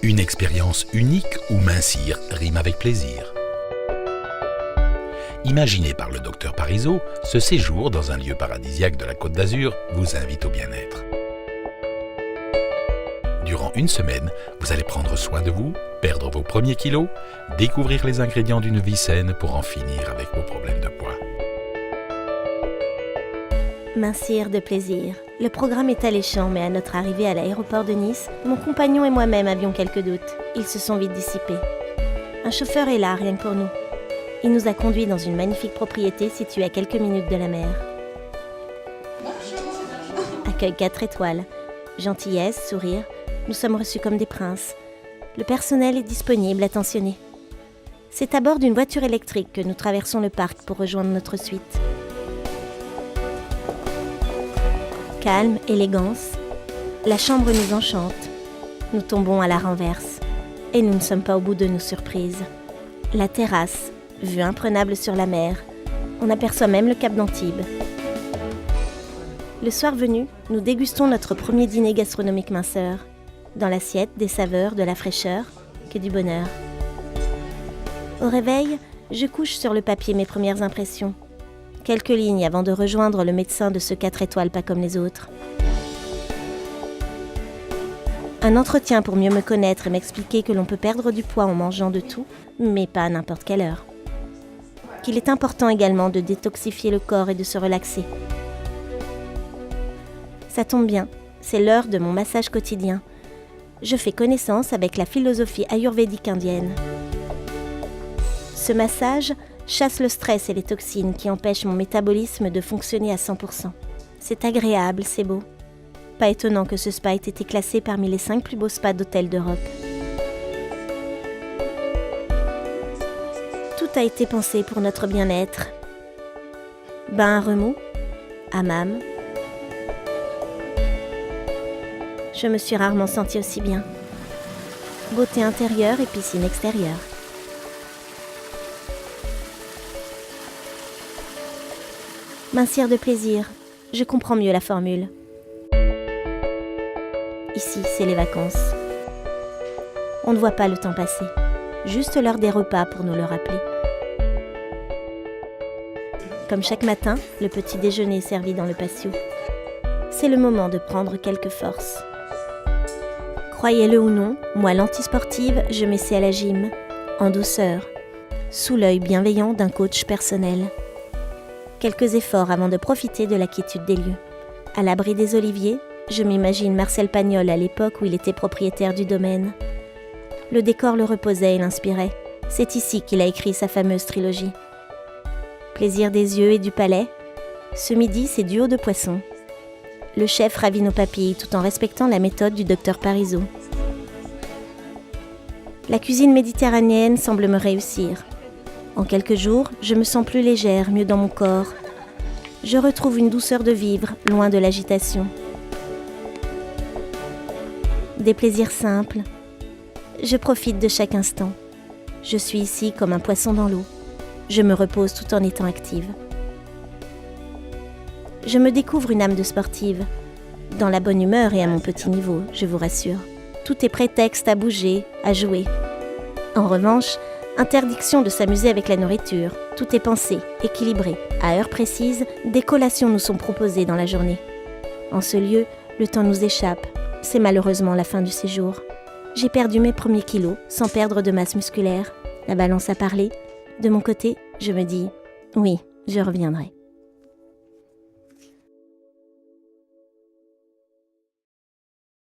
Une expérience unique où mincir rime avec plaisir. Imaginé par le docteur Parisot, ce séjour dans un lieu paradisiaque de la Côte d'Azur vous invite au bien-être. Durant une semaine, vous allez prendre soin de vous, perdre vos premiers kilos, découvrir les ingrédients d'une vie saine pour en finir avec vos problèmes de poids. Mincir de plaisir. Le programme est alléchant, mais à notre arrivée à l'aéroport de Nice, mon compagnon et moi-même avions quelques doutes. Ils se sont vite dissipés. Un chauffeur est là, rien que pour nous. Il nous a conduits dans une magnifique propriété située à quelques minutes de la mer. Accueil 4 étoiles. Gentillesse, sourire. Nous sommes reçus comme des princes. Le personnel est disponible, attentionné. C'est à bord d'une voiture électrique que nous traversons le parc pour rejoindre notre suite. Calme, élégance, la chambre nous enchante. Nous tombons à la renverse. Et nous ne sommes pas au bout de nos surprises. La terrasse, vue imprenable sur la mer. On aperçoit même le cap d'Antibes. Le soir venu, nous dégustons notre premier dîner gastronomique minceur. Dans l'assiette, des saveurs, de la fraîcheur, que du bonheur. Au réveil, je couche sur le papier mes premières impressions. Quelques lignes avant de rejoindre le médecin de ce 4 étoiles pas comme les autres. Un entretien pour mieux me connaître et m'expliquer que l'on peut perdre du poids en mangeant de tout, mais pas à n'importe quelle heure. Qu'il est important également de détoxifier le corps et de se relaxer. Ça tombe bien, c'est l'heure de mon massage quotidien. Je fais connaissance avec la philosophie ayurvédique indienne. Ce massage chasse le stress et les toxines qui empêchent mon métabolisme de fonctionner à 100%. C'est agréable, c'est beau. Pas étonnant que ce spa ait été classé parmi les 5 plus beaux spas d'hôtels d'Europe. Tout a été pensé pour notre bien-être. Bain à remous, hammam. Je me suis rarement sentie aussi bien. Beauté intérieure et piscine extérieure. Mincir de plaisir, je comprends mieux la formule. Ici, c'est les vacances. On ne voit pas le temps passer, juste l'heure des repas pour nous le rappeler. Comme chaque matin, le petit déjeuner est servi dans le patio. C'est le moment de prendre quelques forces. Croyez-le ou non, moi l'antisportive, je m'essaie à la gym, en douceur, sous l'œil bienveillant d'un coach personnel. Quelques efforts avant de profiter de la quiétude des lieux. À l'abri des oliviers, je m'imagine Marcel Pagnol à l'époque où il était propriétaire du domaine. Le décor le reposait et l'inspirait. C'est ici qu'il a écrit sa fameuse trilogie. Plaisir des yeux et du palais. Ce midi, c'est duo de poissons. Le chef ravit nos papilles tout en respectant la méthode du docteur Parisot. La cuisine méditerranéenne semble me réussir. En quelques jours, je me sens plus légère, mieux dans mon corps. Je retrouve une douceur de vivre, loin de l'agitation. Des plaisirs simples. Je profite de chaque instant. Je suis ici comme un poisson dans l'eau. Je me repose tout en étant active. Je me découvre une âme de sportive. Dans la bonne humeur et à mon petit niveau, je vous rassure. Tout est prétexte à bouger, à jouer. En revanche, interdiction de s'amuser avec la nourriture. Tout est pensé, équilibré. À heure précise, des collations nous sont proposées dans la journée. En ce lieu, le temps nous échappe. C'est malheureusement la fin du séjour. J'ai perdu mes premiers kilos sans perdre de masse musculaire. La balance a parlé. De mon côté, je me dis, oui, je reviendrai.